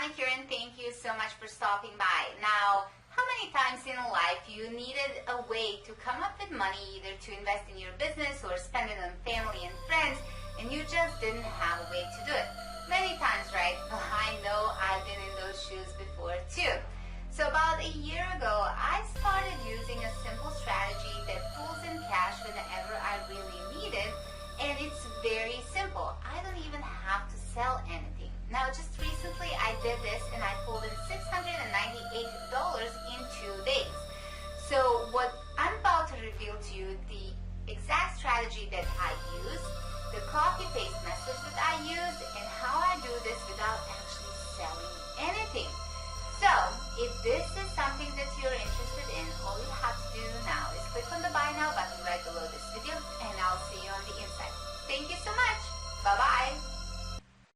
Donna here, and thank you so much for stopping by. Now, how many times in life you needed a way to come up with money either to invest in your business or spend it on family and friends, and you just didn't have a way to do it? Many times, right? I know I've been in those shoes before too. So about a year ago, I started using a simple strategy that pulls in cash whenever I really need it, and it's very simple. I don't even have to sell anything. Now, just recently I did this and I pulled in $698 in 2 days. So what I'm about to reveal to you, the exact strategy that I use, the copy-paste message that I use, and how I do this without actually selling anything. So, if this is something that you're interested in, all you have to do now is click on the Buy Now button right below this video, and I'll